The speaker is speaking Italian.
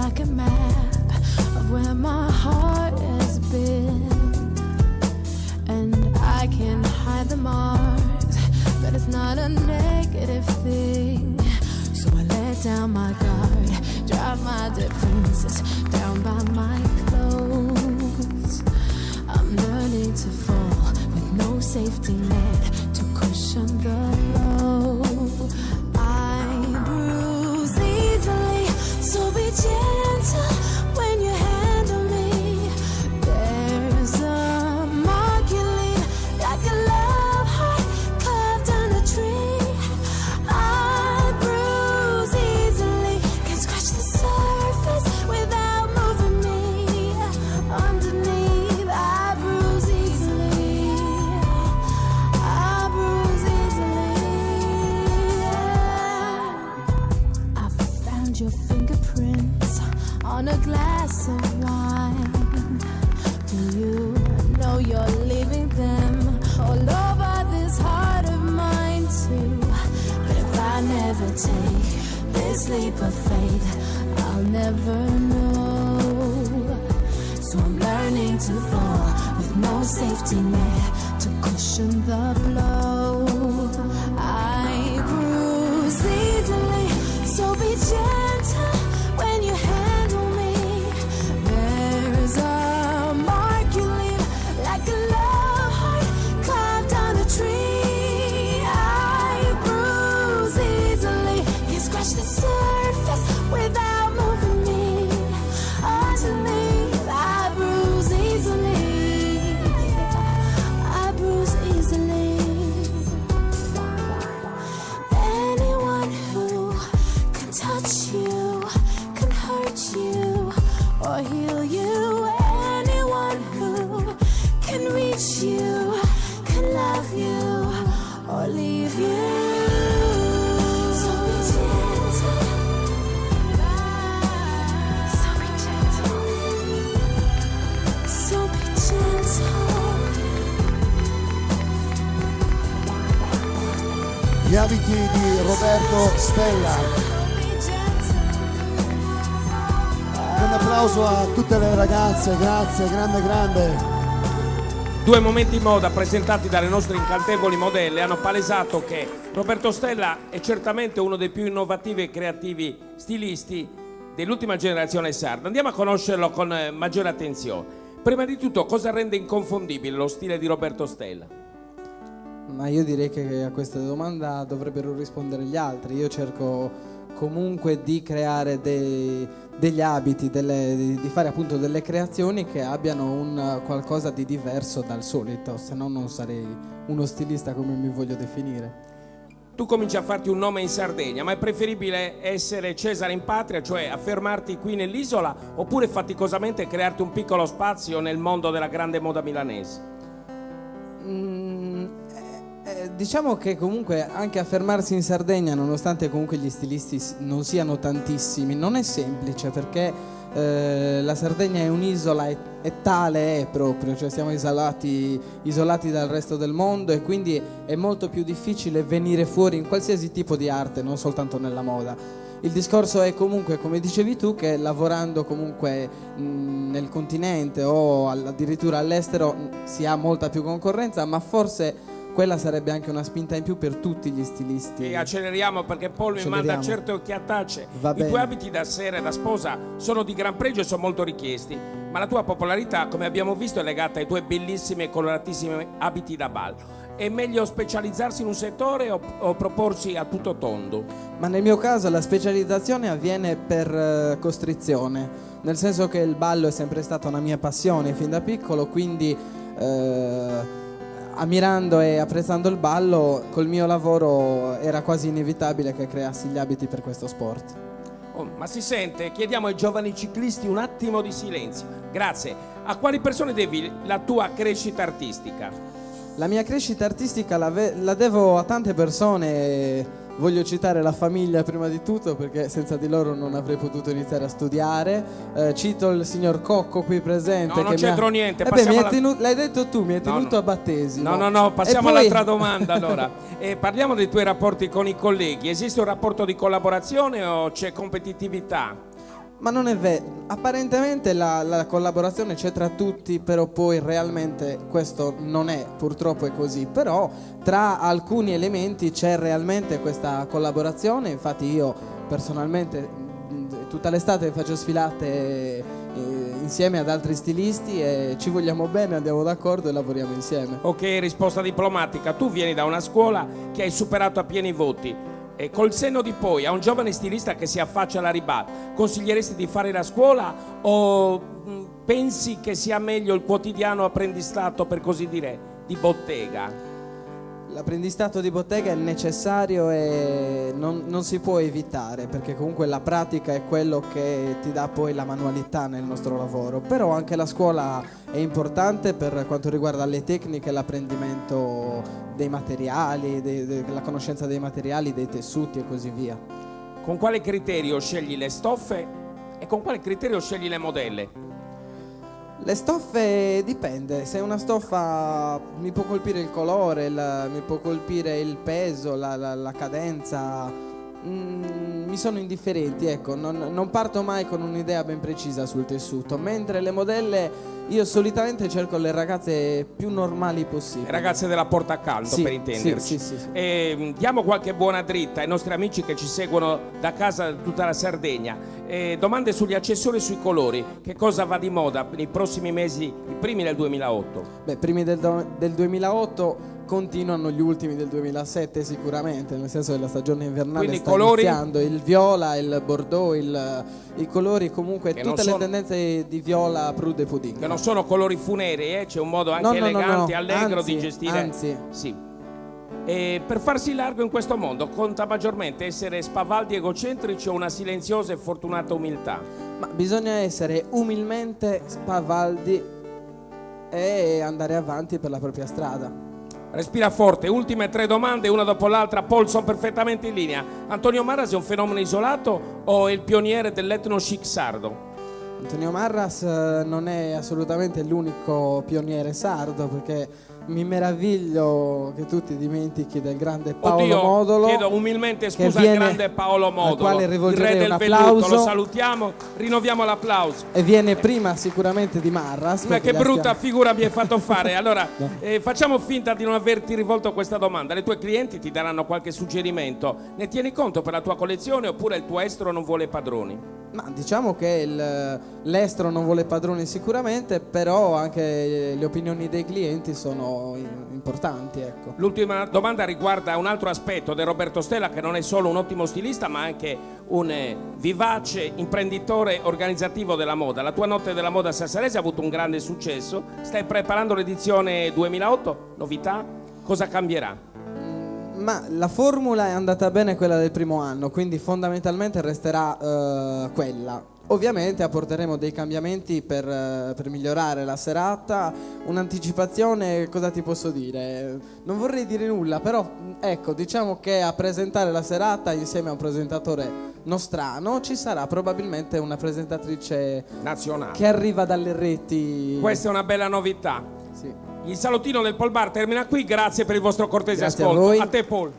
like a map of where my heart has been. And I can hide the marks, but it's not a negative thing. So I let down my guard, drive my defenses down by my clothes. I'm learning to fall with no safety net to cushion the blow. I bruise easily, so be gentle when you handle me. There's a mark you leave like a love heart carved on a tree. I bruise easily, can scratch the surface without moving me. Underneath, I bruise easily. I bruise easily. I found your fingerprints on a glass of wine. Do you know you're leaving them all over this heart of mine too? But if I never take this leap of faith, I'll never know. So I'm learning to fall with no safety net to cushion the blow. I bruise easily, so be gentle when you handle me. There's a mark you leave like a love heart carved on a tree. I bruise easily, can scratch the surface without moving me. Underneath, I bruise easily. I bruise easily. Anyone who can touch you, can hurt you, or heal you. Anyone who can reach you, can love you, or leave you. So be gentle. So be gentle. So be gentle. Gli abiti di Roberto Stella. Un applauso a tutte le ragazze, grazie, grande. Due momenti moda presentati dalle nostre incantevoli modelle hanno palesato che Roberto Stella è certamente uno dei più innovativi e creativi stilisti dell'ultima generazione sarda. Andiamo a conoscerlo con maggiore attenzione. Prima di tutto, cosa rende inconfondibile lo stile di Roberto Stella? Ma io direi che a questa domanda dovrebbero rispondere gli altri. Io cerco comunque di creare degli abiti, di fare appunto delle creazioni che abbiano un qualcosa di diverso dal solito, se no non sarei uno stilista come mi voglio definire. Tu cominci a farti un nome in Sardegna, ma è preferibile essere Cesare in patria, cioè affermarti qui nell'isola, oppure faticosamente crearti un piccolo spazio nel mondo della grande moda milanese? Diciamo che comunque anche affermarsi in Sardegna, nonostante comunque gli stilisti non siano tantissimi, non è semplice, perché la Sardegna è un'isola e tale è proprio, cioè siamo isolati dal resto del mondo, e quindi è molto più difficile venire fuori in qualsiasi tipo di arte, non soltanto nella moda. Il discorso è comunque, come dicevi tu, che lavorando comunque nel continente o addirittura all'estero si ha molta più concorrenza, ma forse quella sarebbe anche una spinta in più per tutti gli stilisti. E acceleriamo, perché Paul mi manda certe occhiatacce. I tuoi abiti da sera e da sposa sono di gran pregio e sono molto richiesti, ma la tua popolarità, come abbiamo visto, è legata ai tuoi bellissimi e coloratissimi abiti da ballo. È meglio specializzarsi in un settore o proporsi a tutto tondo? Ma nel mio caso la specializzazione avviene per costrizione, nel senso che il ballo è sempre stata una mia passione fin da piccolo, quindi ammirando e apprezzando il ballo, col mio lavoro era quasi inevitabile che creassi gli abiti per questo sport. Oh, ma si sente? Chiediamo ai giovani ciclisti un attimo di silenzio. Grazie. A quali persone devi la tua crescita artistica? La mia crescita artistica la devo a tante persone. Voglio citare la famiglia prima di tutto, perché senza di loro non avrei potuto iniziare a studiare. Cito il signor Cocco qui presente. No, non c'entro niente. L'hai detto tu, mi hai tenuto a battesimo. No, passiamo all'altra domanda allora. Parliamo dei tuoi rapporti con i colleghi. Esiste un rapporto di collaborazione o c'è competitività? Ma non è vero, apparentemente la collaborazione c'è tra tutti, però poi realmente questo non è, purtroppo è così, però tra alcuni elementi c'è realmente questa collaborazione. Infatti io personalmente tutta l'estate faccio sfilate insieme ad altri stilisti e ci vogliamo bene, andiamo d'accordo e lavoriamo insieme. Ok, risposta diplomatica. Tu vieni da una scuola che hai superato a pieni voti. E col senno di poi a un giovane stilista che si affaccia alla ribalta, consiglieresti di fare la scuola o pensi che sia meglio il quotidiano apprendistato, per così dire, di bottega? L'apprendistato di bottega è necessario e non si può evitare, perché comunque la pratica è quello che ti dà poi la manualità nel nostro lavoro, però anche la scuola è importante per quanto riguarda le tecniche, l'apprendimento dei materiali, la conoscenza dei materiali, dei tessuti e così via. Con quale criterio scegli le stoffe e con quale criterio scegli le modelle? Le stoffe dipende, se una stoffa mi può colpire il colore, mi può colpire il peso, la cadenza, mi sono indifferenti, ecco, non parto mai con un'idea ben precisa sul tessuto, mentre le modelle io solitamente cerco le ragazze più normali possibili. Ragazze della porta accanto, Sì, per intenderci. sì. Diamo qualche buona dritta ai nostri amici che ci seguono da casa tutta la Sardegna. Domande sugli accessori e sui colori. Che cosa va di moda nei prossimi mesi, i primi del 2008? Beh, primi del 2008 continuano gli ultimi del 2007 sicuramente, nel senso che la stagione invernale Quindi sta colori? iniziando, il viola, il bordeaux, i colori comunque, Che non tutte le sono- tendenze di viola, prude e pudding. Che non sono colori funeri, c'è un modo anche No, elegante, allegro anzi, di gestire. anzi. Sì. E per farsi largo in questo mondo conta maggiormente essere spavaldi egocentrici o una silenziosa e fortunata umiltà? Ma bisogna essere umilmente spavaldi e andare avanti per la propria strada. Respira forte, ultime 3 domande, una dopo l'altra. Paul, sono perfettamente in linea. Antonio Marras è un fenomeno isolato o è il pioniere dell'etno chic sardo? Antonio Marras non è assolutamente l'unico pioniere sardo, perché mi meraviglio che tu ti dimentichi del grande Paolo Oddio, Modolo. chiedo umilmente scusa al viene- grande Paolo Modolo, al quale il rivolgerei re del un velluto. applauso. Lo salutiamo, rinnoviamo l'applauso. E viene prima sicuramente di Marras. Ma perché che la brutta stiamo- figura mi hai fatto fare. Allora, facciamo finta di non averti rivolto questa domanda. Le tue clienti ti daranno qualche suggerimento. Ne tieni conto per la tua collezione oppure il tuo estro non vuole padroni? Ma diciamo che l'estero non vuole padroni sicuramente, però anche le opinioni dei clienti sono importanti, ecco. L'ultima domanda riguarda un altro aspetto del Roberto Stella, che non è solo un ottimo stilista ma anche un vivace imprenditore organizzativo della moda. La tua notte della moda sassarese ha avuto un grande successo. Stai preparando l'edizione 2008? Novità? Cosa cambierà? Ma la formula è andata bene, quella del primo anno, quindi fondamentalmente resterà quella. Ovviamente apporteremo dei cambiamenti per migliorare la serata, un'anticipazione, cosa ti posso dire? Non vorrei dire nulla, però ecco, diciamo che a presentare la serata insieme a un presentatore nostrano ci sarà probabilmente una presentatrice Nazionale. che arriva dalle reti. Questa è una bella novità. Sì. Il salottino del Paul Bar termina qui, grazie per il vostro cortese Grazie a ascolto. voi. A te Paul.